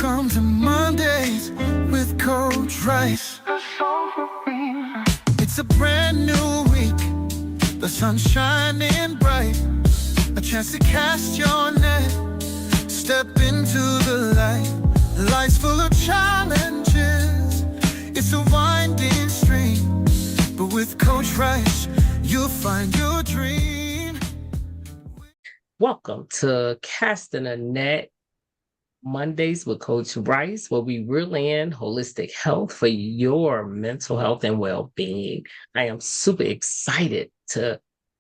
Welcome to Mondays with Coach Rice. It's a brand new week, the sun's shining bright. A chance to cast your net, step into the light. Life's full of challenges, it's a winding stream. But with Coach Rice, you'll find your dream. Welcome to Casting a Net Mondays with Coach Rice, where we reel in holistic health for your mental health and well-being. I am super excited to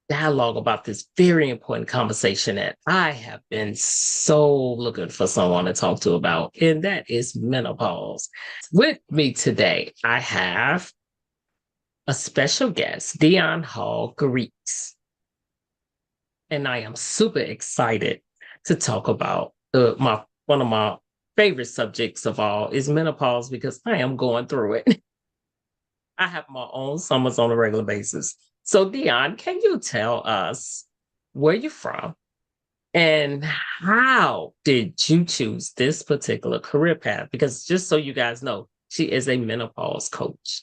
dialogue about this very important conversation that I have been so looking for someone to talk to about, and that is menopause. With me today, I have a special guest, Deon Hall-Garriques. And I am super excited to talk about one of my favorite subjects of all is menopause, because I am going through it. I have my own summers on a regular basis. So Deon, can you tell us where you're from and how did you choose this particular career path? Because just so you guys know, she is a menopause coach.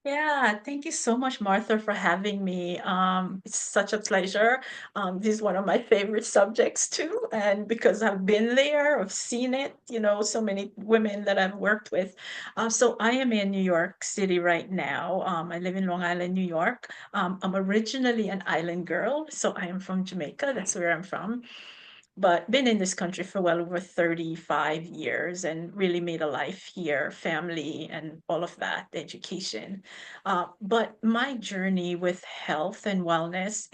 Yeah, thank you so much, Martha, for having me. It's such a pleasure. This is one of my favorite subjects too, and because I've been there, I've seen it, so many women that I've worked with. So I am in New York City right now. I live in Long Island, New York. I'm originally an island girl, so I am from Jamaica. That's where I'm from, but been in this country for well over 35 years and really made a life here, family and all of that, education. But my journey with health and wellness,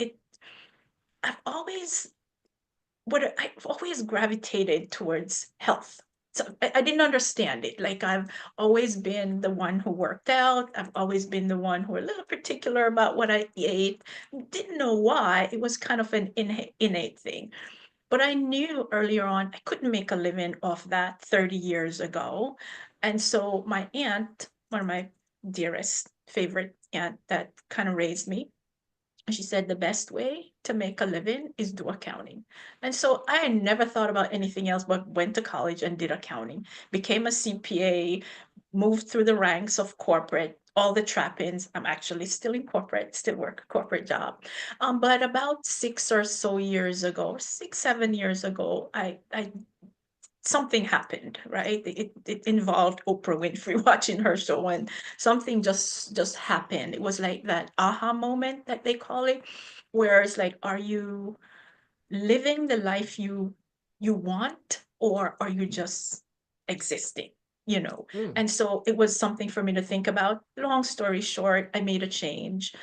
I've always I've always gravitated towards health. So I didn't understand it. Like I've always been the one who worked out. I've always been the one who a little particular about what I ate. Didn't know why. It was kind of an innate thing. But I knew earlier on I couldn't make a living off that 30 years ago. And so my aunt, one of my dearest favorite aunt that kind of raised me, she said the best way to make a living is do accounting. And so I never thought about anything else but went to college and did accounting, became a CPA, moved through the ranks of corporate, all the trappings. I'm actually still in corporate, still work a corporate job. But about 6, 7 years ago, I something happened, right? It involved Oprah Winfrey watching her show, and something just happened. It was like that aha moment that they call it, where it's like, are you living the life you want, or are you just existing? you know Mm. and so it was something for me to think about. Long story short, I made a change.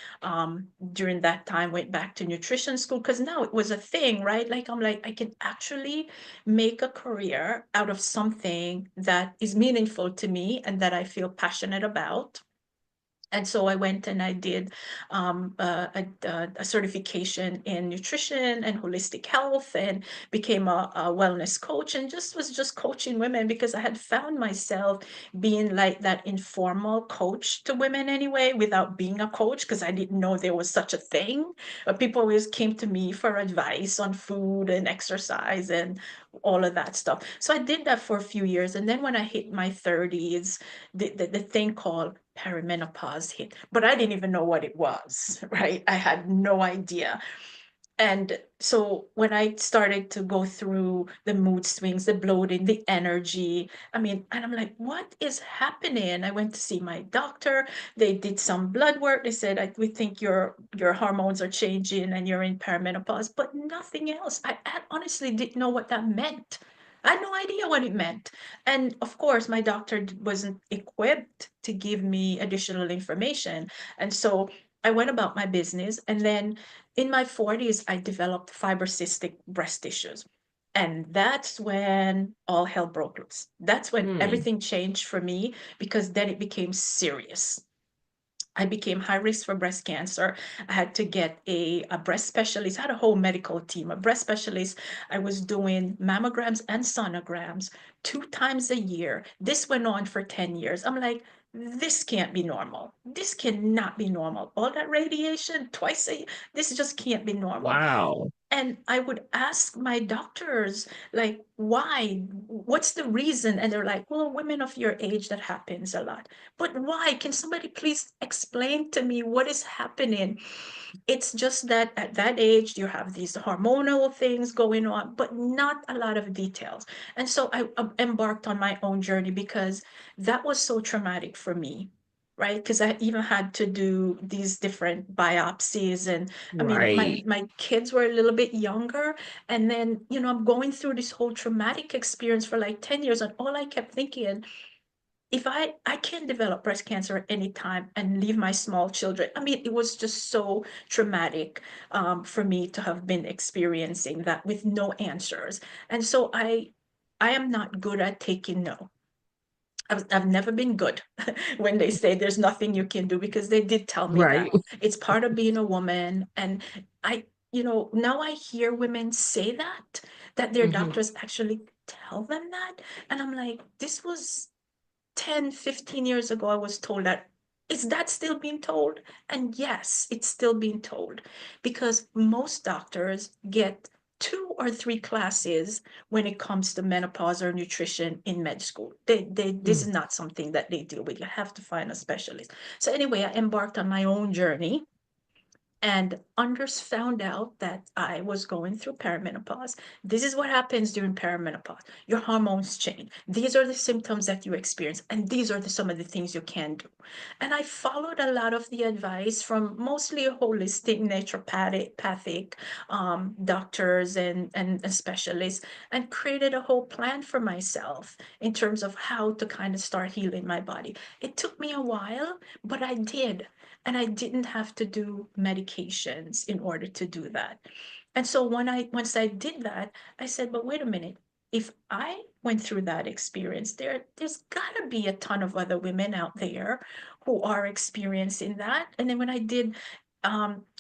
During that time, went back to nutrition school, because now it was a thing, right? Like, I'm like, I can actually make a career out of something that is meaningful to me and that I feel passionate about. And so I went and I did a certification in nutrition and holistic health, and became a wellness coach, and was just coaching women, because I had found myself being like that informal coach to women anyway, without being a coach, because I didn't know there was such a thing. But people always came to me for advice on food and exercise and all of that stuff. So I did that for a few years. And then when I hit my 30s, the thing called perimenopause hit, but I didn't even know what it was, right? I had no idea. And so when I started to go through the mood swings, the bloating, the energy, and I'm like, what is happening? I went to see my doctor. They did some blood work. They said, we think your hormones are changing and you're in perimenopause, but nothing else. I honestly didn't know what that meant. I had no idea what it meant. And of course, my doctor wasn't equipped to give me additional information. And so I went about my business. And then in my 40s, I developed fibrocystic breast tissues. And that's when all hell broke loose. That's when Mm. everything changed for me, because then it became serious. I became high risk for breast cancer. I had to get a breast specialist. I had a whole medical team, a breast specialist. I was doing mammograms and sonograms 2 times a year. This went on for 10 years. I'm like, this can't be normal. This cannot be normal. All that radiation twice a year, this just can't be normal. Wow. And I would ask my doctors, like, why? What's the reason? And they're like, well, women of your age, that happens a lot. But why? Can somebody please explain to me what is happening? It's just that at that age, you have these hormonal things going on, but not a lot of details. And so I embarked on my own journey because that was so traumatic for me, right? Because I even had to do these different biopsies. And I mean, Right. my kids were a little bit younger. And then, I'm going through this whole traumatic experience for like 10 years. And all I kept thinking, if I can develop breast cancer at any time and leave my small children. I mean, it was just so traumatic for me to have been experiencing that with no answers. And so I am not good at taking no. I've never been good when they say there's nothing you can do, because they did tell me Right. that it's part of being a woman. And I, now I hear women say that their Hmm. doctors actually tell them that. And I'm like, this was 10, 15 years ago. I was told that. Is that still being told? And yes, it's still being told, because most doctors get 2 or 3 classes when it comes to menopause or nutrition in med school. This is Mm. not something that they deal with. You have to find a specialist. So anyway, I embarked on my own journey and found out that I was going through perimenopause. This is what happens during perimenopause. Your hormones change. These are the symptoms that you experience, and these are some of the things you can do. And I followed a lot of the advice from mostly holistic, naturopathic doctors and specialists, and created a whole plan for myself in terms of how to kind of start healing my body. It took me a while, but I did. And I didn't have to do medications in order to do that. And so once I did that, I said, but wait a minute. If I went through that experience, there's gotta be a ton of other women out there who are experiencing that. And then when I did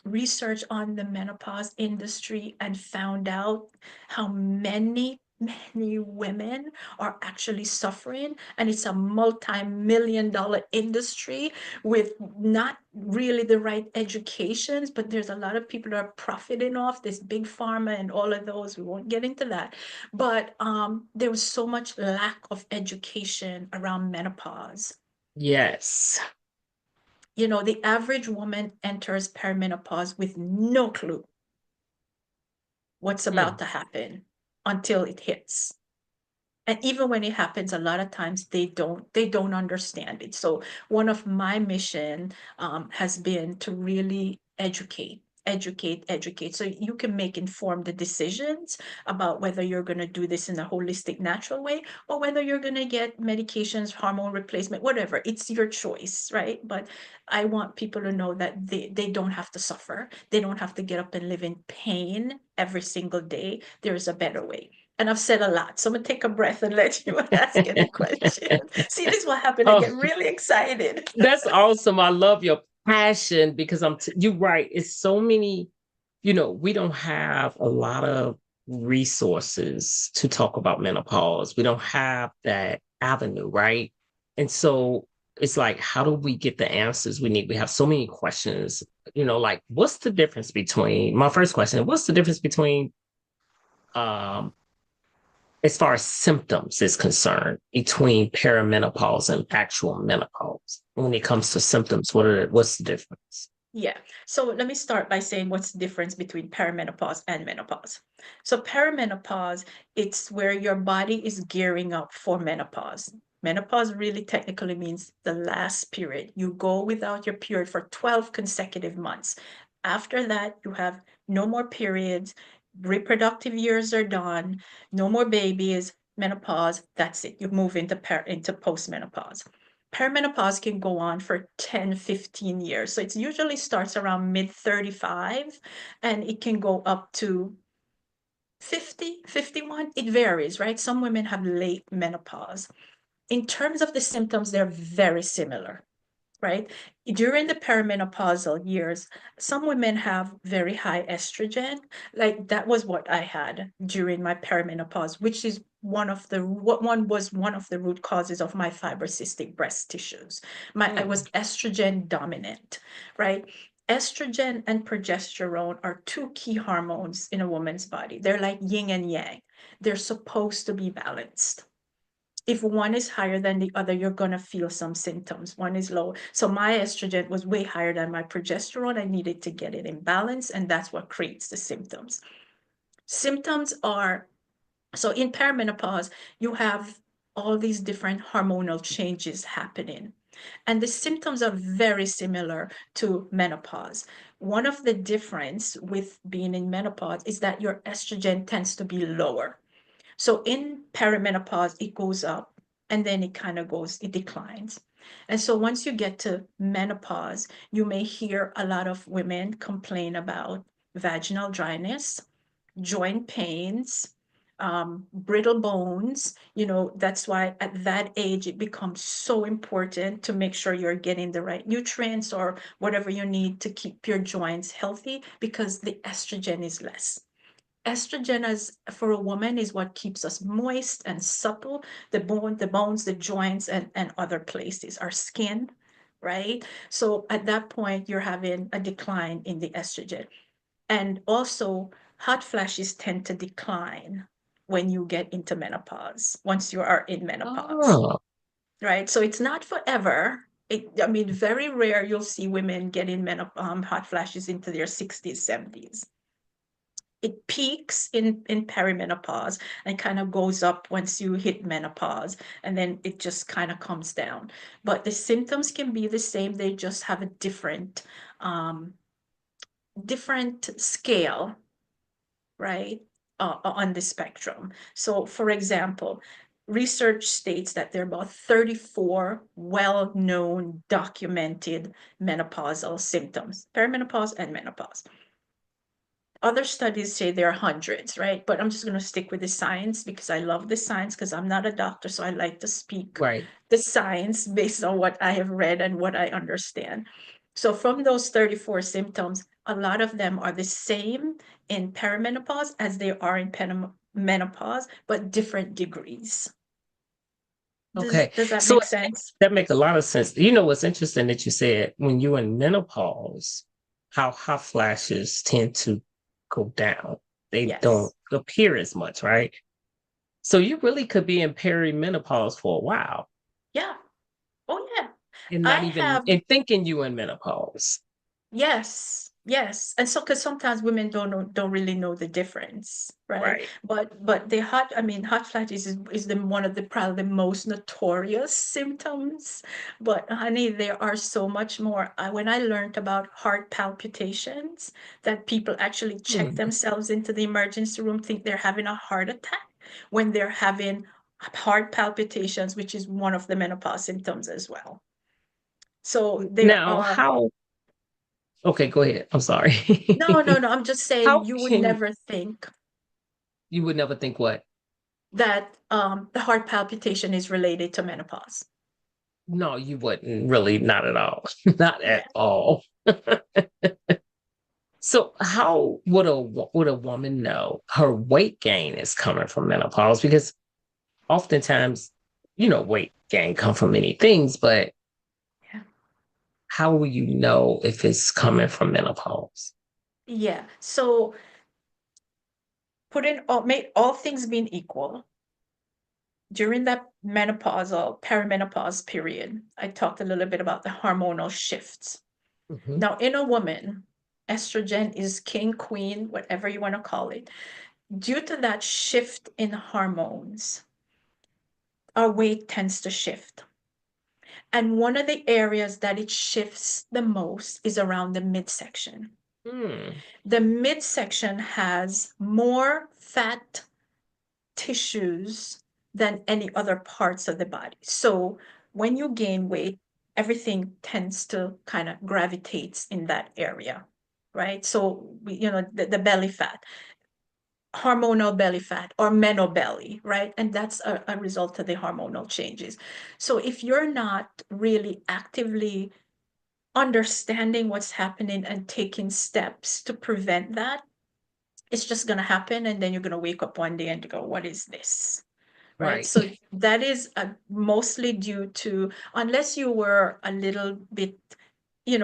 research on the menopause industry and found out how many women are actually suffering, and it's a multi-million-dollar industry with not really the right educations, but there's a lot of people that are profiting off this big pharma and all of those. We won't get into that. But there was so much lack of education around menopause. Yes. The average woman enters perimenopause with no clue what's about Mm. to happen until it hits. And even when it happens, a lot of times they don't understand it. So one of my mission has been to really educate, so you can make informed decisions about whether you're going to do this in a holistic, natural way, or whether you're going to get medications, hormone replacement, whatever. It's your choice, right? But I want people to know that they don't have to suffer. They don't have to get up and live in pain every single day. There is a better way. And I've said a lot, so I'm gonna take a breath and let you ask any questions. See, this is what happened. I Oh, get really excited. that's awesome. I love your passion because you're right. It's so many, we don't have a lot of resources to talk about menopause. We don't have that avenue, right? And so it's like, how do we get the answers we need? We have so many questions, like what's the difference between my first question, what's the difference between um as far as symptoms is concerned between perimenopause and actual menopause? When it comes to symptoms, what's the difference? Yeah. So let me start by saying what's the difference between perimenopause and menopause. So perimenopause, it's where your body is gearing up for menopause. Menopause really technically means the last period. You go without your period for 12 consecutive months. After that, you have no more periods, reproductive years are done, no more babies, menopause, that's it. You move into postmenopause. Perimenopause can go on for 10, 15 years. So it usually starts around mid 35, and it can go up to 50, 51. It varies, right? Some women have late menopause. In terms of the symptoms, they're very similar, right? During the perimenopausal years, some women have very high estrogen. Like that was what I had during my perimenopause, which is one of the root causes of my fibrocystic breast tissues. I Mm. was estrogen dominant, right? Estrogen and progesterone are two key hormones in a woman's body. They're like yin and yang. They're supposed to be balanced. If one is higher than the other, you're going to feel some symptoms. One is low. So my estrogen was way higher than my progesterone. I needed to get it in balance, and that's what creates the symptoms. Symptoms are, so in perimenopause, you have all these different hormonal changes happening. And the symptoms are very similar to menopause. One of the difference with being in menopause is that your estrogen tends to be lower. So in perimenopause, it goes up and then it declines. And so once you get to menopause, you may hear a lot of women complain about vaginal dryness, joint pains, brittle bones. That's why at that age, it becomes so important to make sure you're getting the right nutrients or whatever you need to keep your joints healthy, because the estrogen is less. Estrogen as for a woman is what keeps us moist and supple, the bones, the joints, and other places, our skin, right? So at that point, you're having a decline in the estrogen. And also, hot flashes tend to decline when you get into menopause, once you are in menopause, Oh, right? So it's not forever. I mean, very rare you'll see women getting hot flashes into their 60s, 70s. It peaks in perimenopause and kind of goes up once you hit menopause, and then it just kind of comes down. But the symptoms can be the same, they just have a different scale, right, on the spectrum. So for example, research states that there are about 34 well-known documented menopausal symptoms, perimenopause and menopause. Other studies say there are hundreds, right? But I'm just going to stick with the science because I love the science, because I'm not a doctor. So I like to speak right. the science based on what I have read and what I understand. So from those 34 symptoms, a lot of them are the same in perimenopause as they are in menopause, but different degrees. Okay. Does that So make sense? that makes a lot of sense. You know what's interesting that you said when you're in menopause, how hot flashes tend to go down. They don't Yes. appear as much, right? So you really could be in perimenopause for a while Yeah. Oh, yeah. and I not even have and thinking you in menopause. Yes, yes. And so, because sometimes women don't really know the difference, right? Right. But hot flashes is the one of the probably the most notorious symptoms. But honey, there are so much more. When I learned about heart palpitations, that people actually check Hmm. themselves into the emergency room, think they're having a heart attack when they're having heart palpitations, which is one of the menopause symptoms as well. So there Now, are how okay, go ahead. I'm sorry. No, no, no. I'm just saying How you would can never think you would never think what? that the heart palpitation is related to menopause. No, you wouldn't really, not at all. Not Yeah. at all. So how would a woman know her weight gain is coming from menopause? Because oftentimes, weight gain come from many things, but Yeah. how will you know if it's coming from menopause? Yeah. So make all things being equal, during that menopausal, perimenopause period, I talked a little bit about the hormonal shifts. Mhm. Now, in a woman, estrogen is king, queen, whatever you want to call it. Due to that shift in hormones, our weight tends to shift. And one of the areas that it shifts the most is around the midsection. Hmm. The midsection has more fat tissues than any other parts of the body. So when you gain weight, everything tends to kind of gravitates in that area, right? So the belly fat, hormonal belly fat or menobelly, right? And that's a result of the hormonal changes. So if you're not really actively understanding what's happening and taking steps to prevent that, it's just going to happen. And then you're going to wake up one day and go, what is this? Right. Right. So that is mostly due to, unless you were a little bit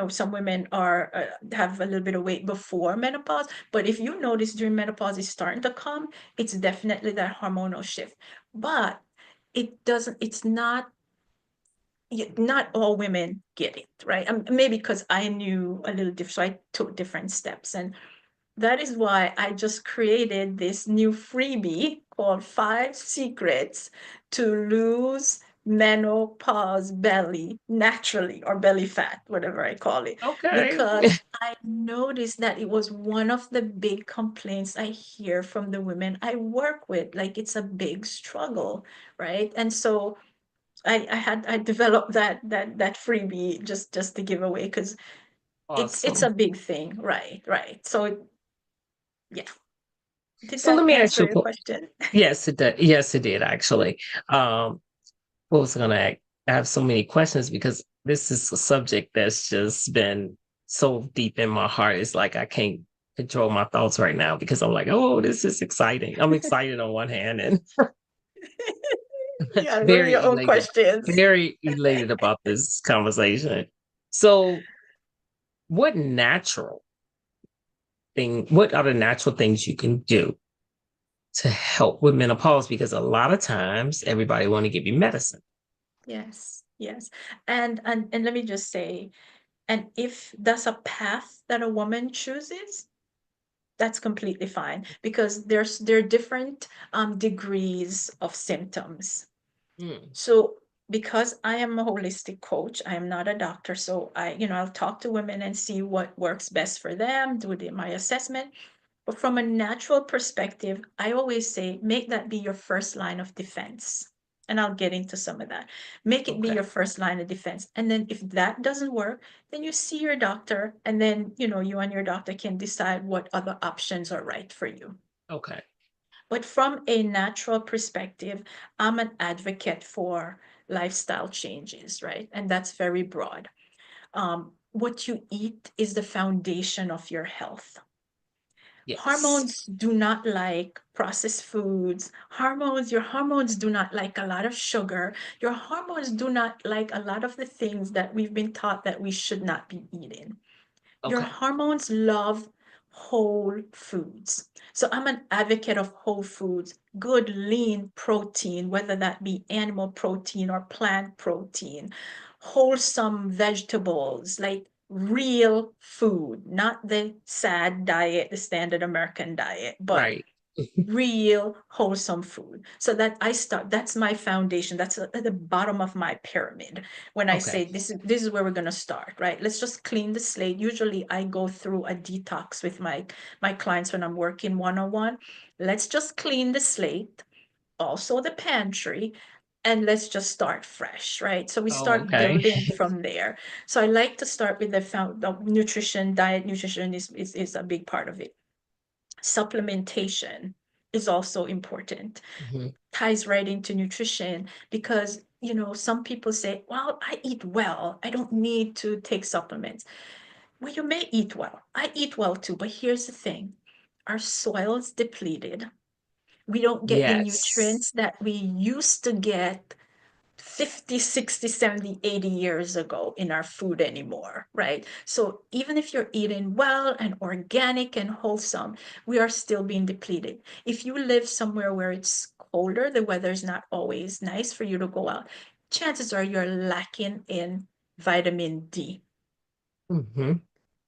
some women are have a little bit of weight before menopause, but if you notice during menopause is starting to come, it's definitely that hormonal shift. But it's not all women get it, right? Maybe because I knew a little different, so I took different steps. And that is why I just created this new freebie called 5 Secrets to Lose Menopause Belly Naturally, or belly fat, whatever I call it. Okay. Because I noticed that it was one of the big complaints I hear from the women I work with. Like, it's a big struggle, right? And so I developed that freebie just to give away, because it's a Awesome. big thing, right. So yeah. Did So let that me ask answer you, your question? yes, it did. Yes, it did actually. What was I gonna ask? I have so many questions because this is a subject that's just been so deep in my heart. It's like I can't control my thoughts right now because I'm like, oh, this is exciting. I'm excited on one hand and Yeah, what are your very own elated, questions? very elated about this conversation. So, what natural what are the natural things you can do to help with menopause? Because a lot of times everybody want to give you medicine. Yes, yes. And let me just say, and if that's a path that a woman chooses, that's completely fine, because there are different degrees of symptoms. Mm, So because I am a holistic coach, I am not a doctor. So I'll talk to women and see what works best for them, my assessment. But from a natural perspective, I always say make that be your first line of defense. And I'll get into some of that. Make it be okay. your first line of defense. And then if that doesn't work, then you see your doctor, and then, you and your doctor can decide what other options are right for you. Okay. But from a natural perspective, I'm an advocate for lifestyle changes, right? And that's very broad. What you eat is the foundation of your health. Yes. Hormones do not like processed foods. Your hormones do not like a lot of sugar. Your hormones do not like a lot of the things that we've been taught that we should not be eating. Your Okay. hormones love whole foods. So I'm an advocate of whole foods, good lean protein, whether that be animal protein or plant protein, wholesome vegetables, like real food, not the sad diet, the standard American diet, but Right. real wholesome food. So that's my foundation. That's at the bottom of my pyramid. When I Okay. say this is where we're going to start, right? Let's just clean the slate. Usually I go through a detox with my clients when I'm working one-on-one. Let's just clean the slate, also the pantry, and let's just start fresh, right? So we Oh, start okay. building from there. So I like to start with the nutrition. Diet nutrition is a big part of it. Supplementation is also important. Mhm. Ties right into nutrition, because some people say, well, I eat well, I don't need to take supplements. Well, you may eat well, I eat well too, but here's the thing: our soil's depleted. We don't get the Yes. nutrients that we used to get 50, 60, 70, 80 years ago in our food anymore, right? So even if you're eating well and organic and wholesome, we are still being depleted. If you live somewhere where it's colder, the weather is not always nice for you to go out, chances are you're lacking in vitamin D. Hmm.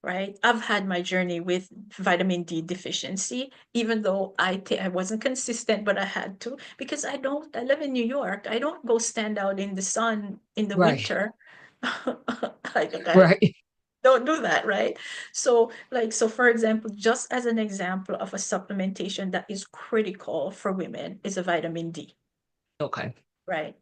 Right? I've had my journey with vitamin D deficiency, even though I wasn't consistent, but I had to, because I live in New York. I don't go stand out in the sun in the Right. winter. I Right. don't do that, right? So for example, just as an example of a supplementation that is critical for women is a vitamin D, Okay. right?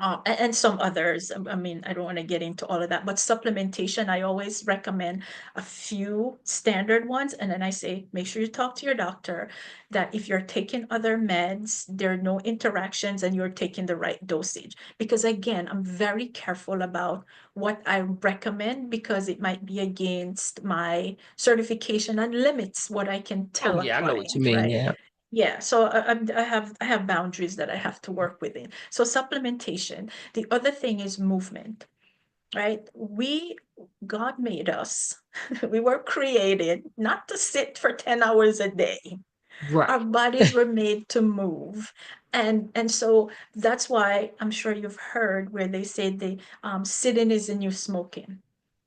And some others. I mean, I don't want to get into all of that, but supplementation, I always recommend a few standard ones. And then I say, make sure you talk to your doctor that if you're taking other meds, there are no interactions and you're taking the right dosage. Because again, I'm very careful about what I recommend, because it might be against my certification and limits what I can Oh, tell a yeah, I know what you client, mean. right? Yeah. Yeah, so I have boundaries that I have to work within. So supplementation. The other thing is movement, right? We God made us. We were created not to sit for 10 hours a day. Our Right. bodies were made to move. And so that's why I'm sure you've heard where they say the sitting is the new smoking,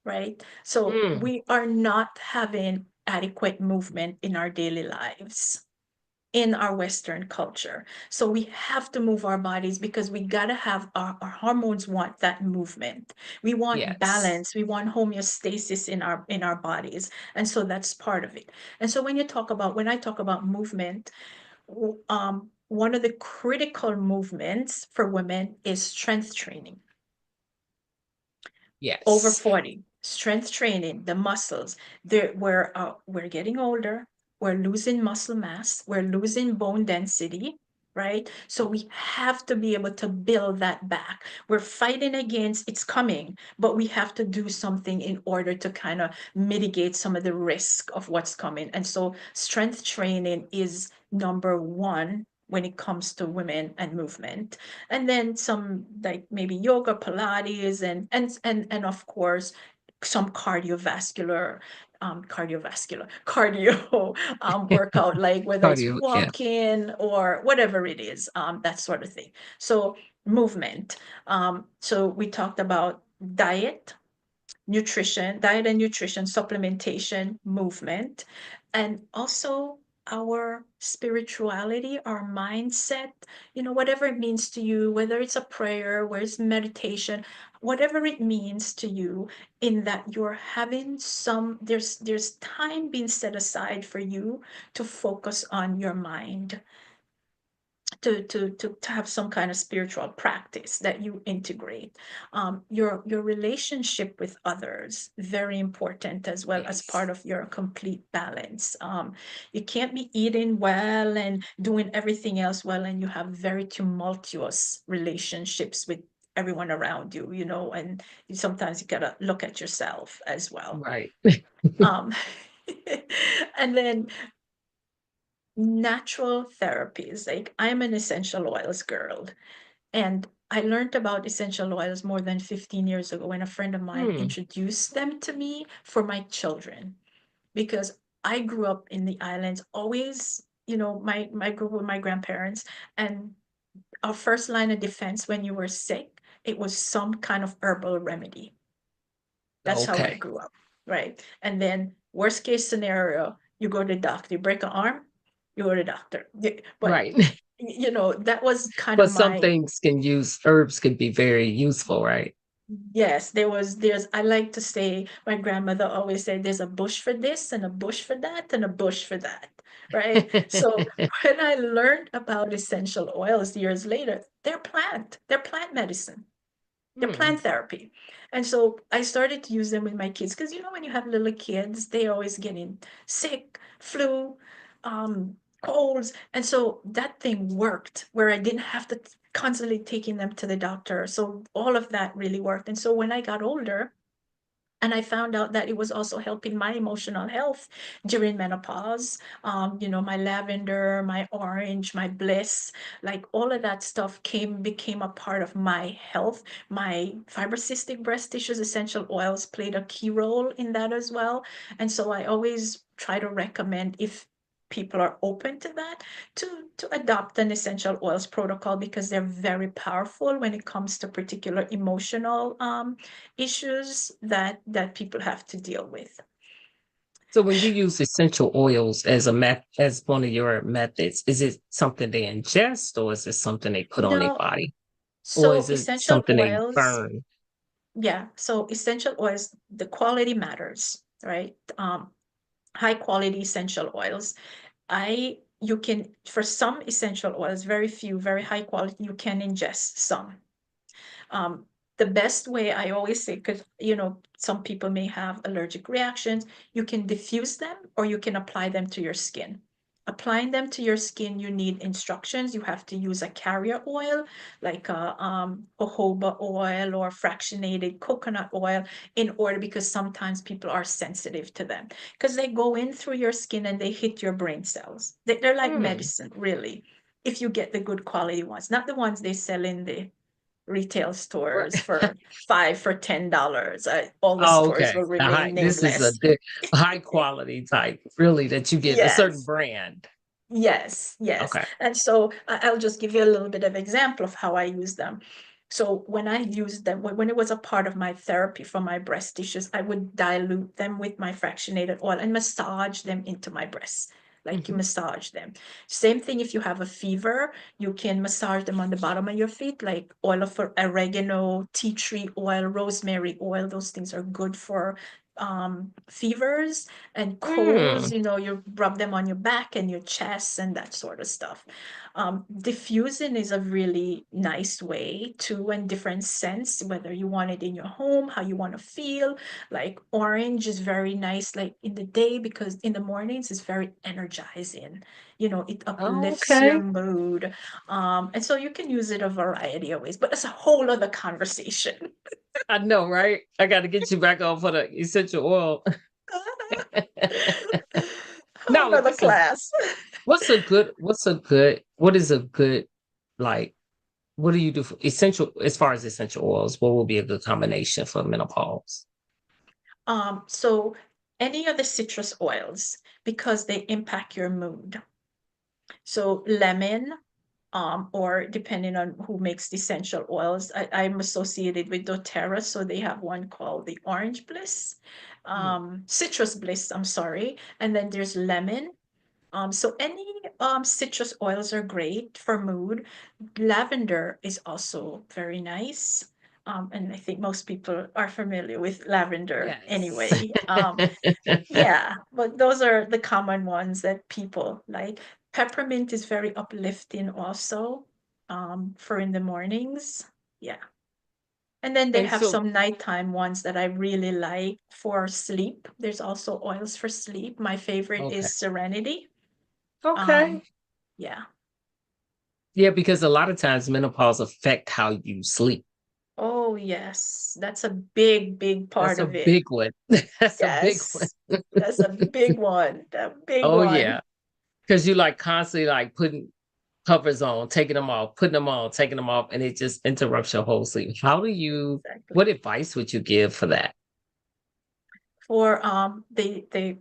right? So Mm, we are not having adequate movement in our daily lives in our Western culture. So we have to move our bodies because we got to have our hormones want that movement. We want yes. balance. We want homeostasis in our bodies. And so that's part of it. And so when I talk about movement, one of the critical movements for women is strength training. Over Yes. 40, strength training, the muscles. We're getting older, we're losing muscle mass, we're losing bone density, right? So we have to be able to build that back. We're fighting against it's coming, but we have to do something in order to kind of mitigate some of the risk of what's coming. And so strength training is number one when it comes to women and movement. And then some like maybe yoga, Pilates, and of course some cardio workout, like whether it's Cardio. Yeah. walking or whatever it is, that sort of thing. So movement. So we talked about diet and nutrition, supplementation, movement, and also our spirituality, our mindset, whatever it means to you, whether it's a prayer, whether it's meditation, whatever it means to you, in that you're having there's time being set aside for you to focus on your mind, to have some kind of spiritual practice that you integrate. Your relationship with others, very important as well as Yes. part of your complete balance. You can't be eating well and doing everything else well, and you have very tumultuous relationships with everyone around you, and sometimes you gotta look at yourself as well. Right. Um, and then natural therapies. Like I'm an essential oils girl, and I learned about essential oils more than 15 years ago when a friend of mine Hmm. introduced them to me for my children. Because I grew up in the islands, always, my group with my grandparents, and our first line of defense when you were sick, it was some kind of herbal remedy. That's how I Okay. grew up, right? And then worst case scenario, you go to the doctor, you break an arm, you go to the doctor. But Right. that was kind of But some my things herbs can be very useful, right? yes, there's I like to say my grandmother always said there's a bush for this and a bush for that and a bush for that, right? So when I learned about essential oils years later, they're plant medicine. They're Hmm. plant therapy. And so I started to use them with my kids because when you have little kids, they're always getting sick, flu, colds. And so that thing worked where I didn't have to constantly taking them to the doctor. So all of that really worked. And so when I got older, and I found out that it was also helping my emotional health during menopause. My lavender, my orange, my bliss, like all of that stuff became a part of my health. My fibrocystic breast tissues essential oils played a key role in that as well. And so I always try to recommend, if people are open to that, to adopt an essential oils protocol, because they're very powerful when it comes to particular emotional issues that people have to deal with. So when you use essential oils as as one of your methods, is it something they ingest or is it something they put on their No, body? Or so is it essential something they oils, burn? yeah, so essential oils, the quality matters, right? High quality essential oils. You can, for some essential oils, very few, very high quality, you can ingest some. Um, the best way, I always say, because some people may have allergic reactions, you can diffuse them or you can apply them to your skin. Applying them to your skin, you need instructions. You have to use a carrier oil, like a jojoba oil or fractionated coconut oil, in order, because sometimes people are sensitive to them because they go in through your skin and they hit your brain cells. They're like Hmm. medicine, really, if you get the good quality ones, not the ones they sell in the retail Right. stores for 5 for $10. All the Oh, stores okay. will remain This is a nameless. high quality type, really, that you get a certain Yes. brand. Yes, yes. Okay. And so I'll just give you a little bit of example of how I use them. So when I used them, when it was a part of my therapy for my breast tissues, I would dilute them with my fractionated oil and massage them into my breasts. Like you Mhm. massage them. Same thing if you have a fever, you can massage them on the bottom of your feet, like oil of oregano, tea tree oil, rosemary oil. Those things are good for fevers and colds. Mm. You rub them on your back and your chest and that sort of stuff. Diffusing is a really nice way to, in different scents, whether you want it in your home, how you want to feel. Like orange is very nice, like in the day, because in the mornings it's very energizing. It uplifts your Okay. mood. And so you can use it a variety of ways, but it's a whole other conversation. I know, right? I got to get you back on for the essential oil. Whole No, other this is class. what is a good, like, what do you do for essential, as far as essential oils? What will be a good combination for menopause? So any of the citrus oils, because they impact your mood. So lemon, or depending on who makes the essential oils, I'm associated with doTERRA, so they have one called the Orange Bliss, Mm. Citrus Bliss, I'm sorry, and then there's lemon. So any citrus oils are great for mood. Lavender is also very nice. And I think most people are familiar with lavender Yes. anyway. Yeah, but those are the common ones that people like. Peppermint is very uplifting also, for in the mornings. Yeah. And then they And have so, some nighttime ones that I really like for sleep. There's also oils for sleep. My favorite okay. is Serenity. Okay. Um, yeah. Yeah, because a lot of times menopause affect how you sleep. Oh, yes. That's a big, big That's part a of it. big one. That's a big one. Yes. That's a big one. A big Oh one. yeah. Because you like constantly like putting covers on, taking them off, putting them on, taking them off, and it just interrupts your whole sleep. Exactly. What advice would you give for that? For the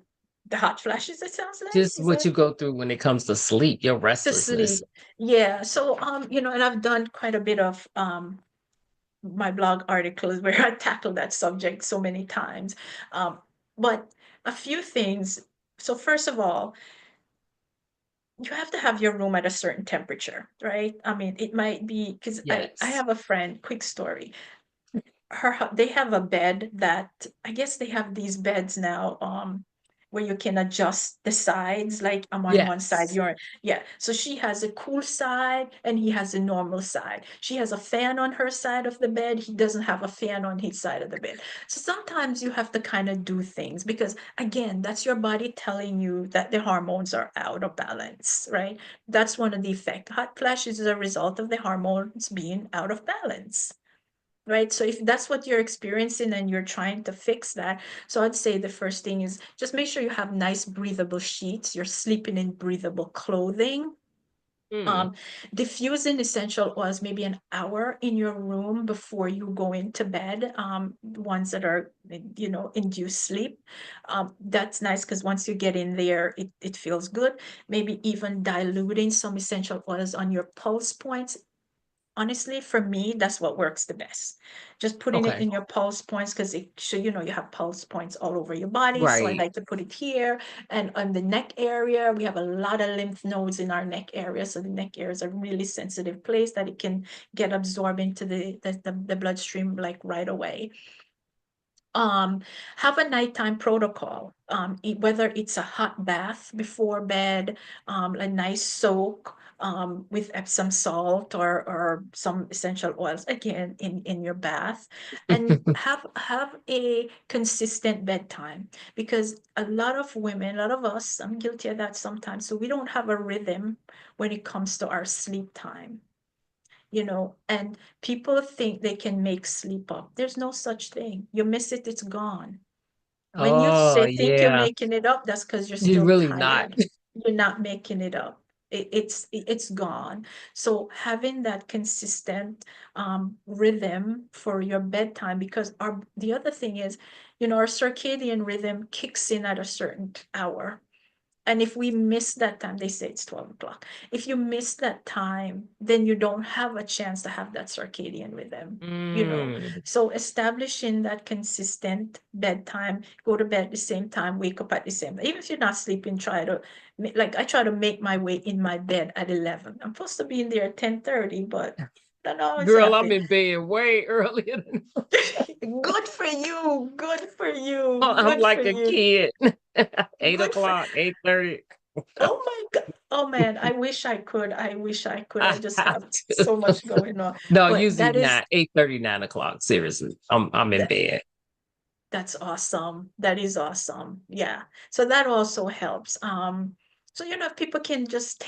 hot flashes, it sounds like. Just Is what that you go through when it comes to sleep, your to restlessness. sleep? Yeah. So and I've done quite a bit of my blog articles where I tackle that subject so many times. Um, but a few things. So first of all, you have to have your room at a certain temperature, right? I mean, it might be because I Yes. have a friend, quick story. They have a bed that I guess they have these beds now, where you can adjust the sides, like I'm on one side, Yes. you're yeah. So she has a cool side and he has a normal side. She has a fan on her side of the bed, he doesn't have a fan on his side of the bed. So sometimes you have to kind of do things because again, that's your body telling you that the hormones are out of balance, right? That's one of the effects. Hot flashes is a result of the hormones being out of balance, right? So if that's what you're experiencing and you're trying to fix that, so I'd say the first thing is just make sure you have nice breathable sheets, you're sleeping in breathable clothing. Mm. um Diffusing essential oils maybe an hour in your room before you go into bed, ones that are induce sleep. That's nice because once you get in there, it feels good. Maybe even diluting some essential oils on your pulse points. Honestly, for me, that's what works the best. Just putting it Okay. in your pulse points because it should, you have pulse points all over your body. So I Right. like to put it here and on the neck area. We have a lot of lymph nodes in our neck area. So the neck area is a really sensitive place that it can get absorbed into the bloodstream like right away. um have a nighttime protocol, whether it's a hot bath before bed, a nice soak, with Epsom salt or some essential oils again in your bath, and have a consistent bedtime, because a lot of women, a lot of us, I'm guilty of that sometimes, so we don't have a rhythm when it comes to our sleep time. And people think they can make sleep up. There's no such thing. You miss it, it's gone. When you Oh say think you're yeah. making it up, that's because you're You're still really not. tired. You're not making it up. It's gone. So having that consistent rhythm for your bedtime, because the other thing is, our circadian rhythm kicks in at a certain hour. And if we miss that time, they say it's 12 o'clock. If you miss that time, then you don't have a chance to have that circadian rhythm. Mm. So establishing that consistent bedtime, go to bed at the same time, wake up at the same time. Even if you're not sleeping, like I try to make my way in my bed at 11. I'm supposed to be in there at 10:30, but don't always Girl, I'm happen. in bed way earlier than Good for you. Good for you. I'm Good for like a you. kid. 8 Good for o'clock, 8:30. Oh my God. Oh man, I wish I could. I wish I could. I I just have have to. so much going on. No, But usually 8:30, 9 o'clock. Seriously. I'm in that bed. that's awesome. That is awesome. Yeah. So that also helps. So if people can just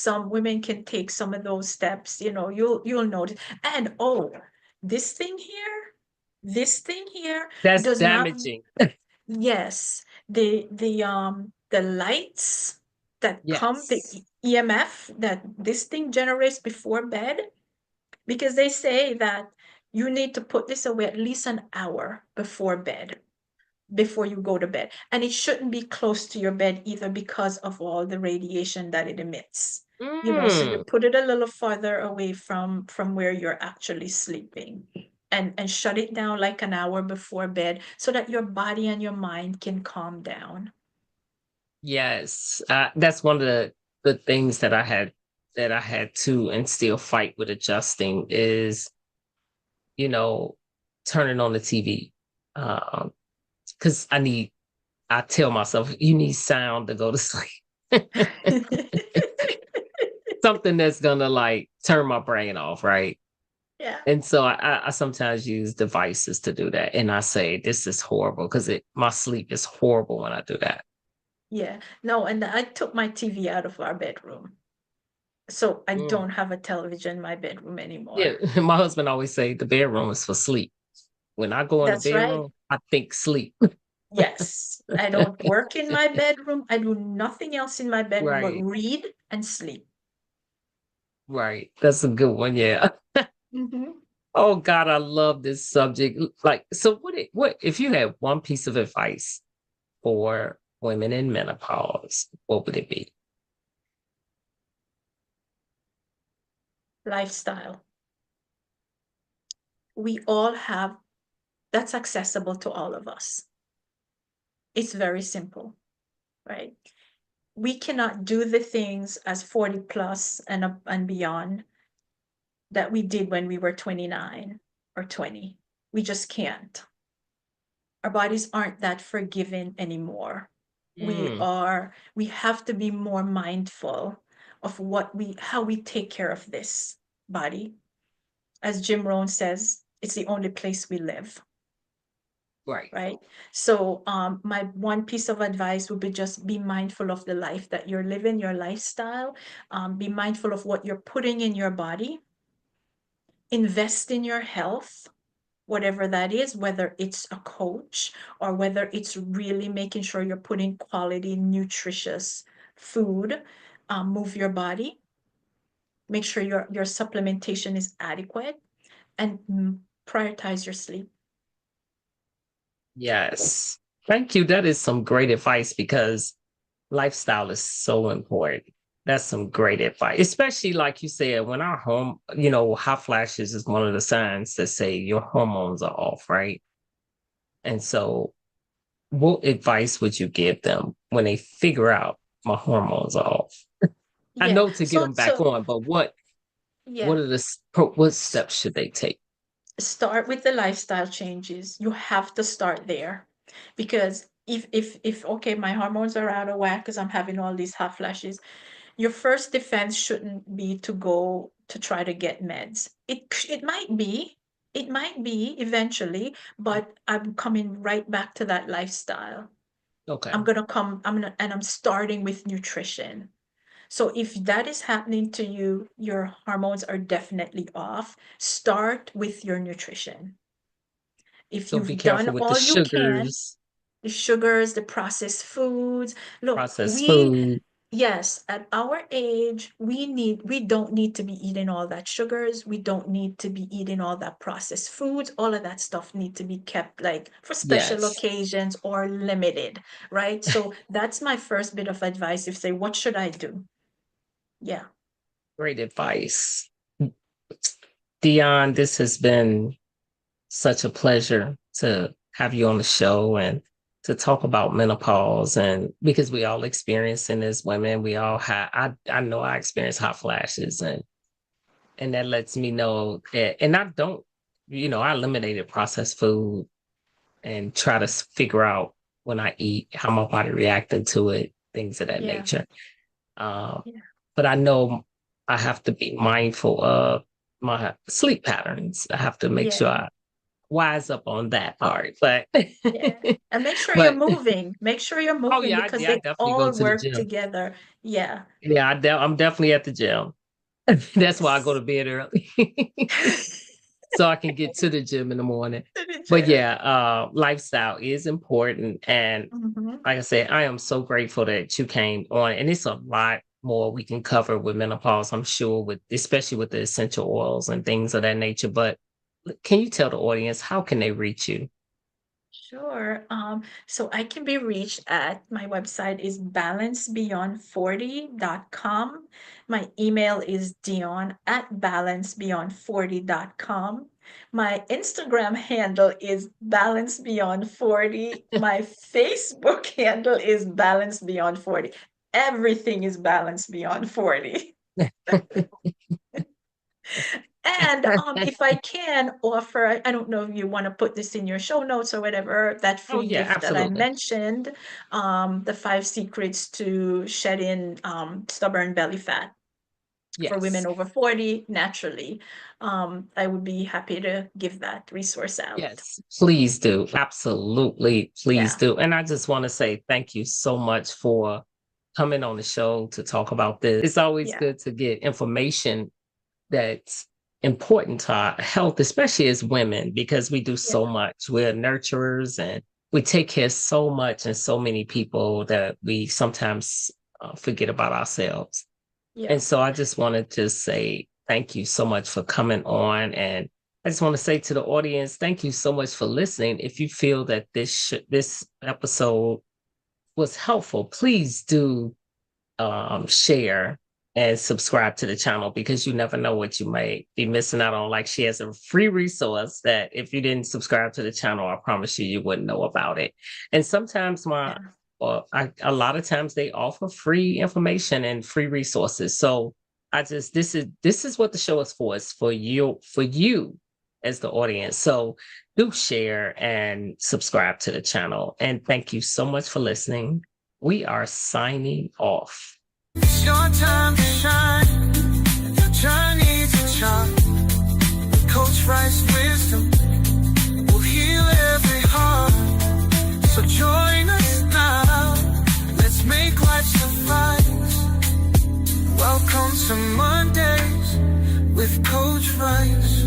women can take some of those steps, you'll notice. And this thing here That's does not. damaging. Yes, the lights that come, the Yes. EMF that this thing generates before bed, because they say that you need to put this away at least an hour before bed, before you go to bed. And it shouldn't be close to your bed either because of all the radiation that it emits. So you Mm. put it a little farther away from where you're actually sleeping, and shut it down like an hour before bed so that your body and your mind can calm down. Yes. That's one of the things that I had to and still fight with adjusting is, you know, turning on the TV. Because I tell myself, you need sound to go to sleep. Something that's gonna like turn my brain off, right? Yeah. And so I sometimes use devices to do that. And I say this is horrible because my sleep is horrible when I do that. Yeah. No, and I took my TV out of our bedroom. So I Mm. don't have a television in my bedroom Yeah. anymore. My husband always say the bedroom is for sleep. When I go in the That's right. bedroom, I think sleep. Yes. I don't work in my bedroom. I do nothing else in my bedroom but Right. read and sleep. Right. That's a good one. Yeah. Mhm. Oh God, I love this subject. Like, so what if you had one piece of advice for women in menopause, what would it be? Lifestyle. We all have That's accessible to all of us. It's very simple, right? We cannot do the things as 40 plus and beyond that we did when we were 29 or 20. We just can't. Our bodies aren't that forgiving anymore. Mm, We have to be more mindful of how we take care of this body. As Jim Rohn says, it's the only place we live. right. Right? So, my one piece of advice would be just be mindful of the life that you're living, your lifestyle. Be mindful of what you're putting in your body. Invest in your health, whatever that is, whether it's a coach or whether it's really making sure you're putting quality, nutritious food. Move your body. Make sure your supplementation is adequate, and prioritize your sleep. Yes. Thank you. That is some great advice because lifestyle is so important. That's some great advice, especially like you said, when our hot flashes is one of the signs that say your hormones are off, right? And so, what advice would you give them when they figure out my hormones are off? I Yeah. know to get So them back so on, but what yeah. are what steps should they take? Start with the lifestyle changes. You have to start there, because if okay, my hormones are out of whack because I'm having all these hot flashes. Your first defense shouldn't be to go to try to get meds. It might be eventually, but I'm coming right back to that lifestyle. Okay. I'm starting with nutrition. So if that is happening to you, your hormones are definitely off. Start with your nutrition. If So be you've done careful with the all you can, sugars, the sugars, the processed foods. Look, processed we food. Yes, at our age, we don't need to be eating all that sugars. We don't need to be eating all that processed foods. All of that stuff need to be kept like for special Yes, occasions or limited, right? So that's my first bit of advice. If say, what should I do? Yeah, great advice. Deon, this has been such a pleasure to have you on the show and to talk about menopause. And because we all experiencing as women, we all have, I know I experience hot flashes, and that lets me know that, and I don't, I eliminated processed food and try to figure out when I eat how my body reacting to it, things of that yeah, nature. Uh, yeah, but I know I have to be mindful of my sleep patterns. I have to make sure yeah, I wise up on that part. But yeah. And make sure you're but moving. Make sure you're oh moving yeah, because I they definitely go all to the work gym. together. Yeah. Yeah, I'm definitely at the gym. That's why I go to bed early. So I can get to the gym in the morning. To the But gym. yeah, lifestyle is important. And Mhm. like I said, I am so grateful that you came on. And it's a lot more we can cover with menopause, I'm sure, with especially with the essential oils and things of that nature. But can you tell the audience how can they reach you? Sure. So I can be reached at my website is balancebeyond40.com. My email is Dion at balancebeyond40.com. My Instagram handle is balancebeyond40. My Facebook handle is balancebeyond40. Everything is balancebeyond40. And if I can offer, I don't know if you want to put this in your show notes or whatever, that Oh free yeah, gift that I absolutely. mentioned, the 5 secrets to shedding stubborn belly fat for women Yes. over 40 naturally. I would be happy to give that resource out. Yes, please do. Absolutely, please Yeah, do. And I just want to say thank you so much for coming on the show to talk about this. It's always yeah, good to get information that's important to our health, especially as women, because we do yeah, so much. We're nurturers and we take care of so much and so many people that we sometimes forget about ourselves. yeah, And so I just wanted to say thank you so much for coming on. And I just want to say to the audience, thank you so much for listening. If you feel that this episode was helpful, please do share and subscribe to the channel because you never know what you may be missing out on. Like she has a free resource that if you didn't subscribe to the channel, I promise you wouldn't know about it. And sometimes yeah, a lot of times they offer free information and free resources. So I just this is what the show is for. It's for you as the audience. So do share and subscribe to the channel. And thank you so much for listening. We are signing off. It's your time to shine. Your journey to chart. Coach Rice wisdom will heal every heart. So join us now. Let's make life suffice. Welcome to Mondays with Coach Rice.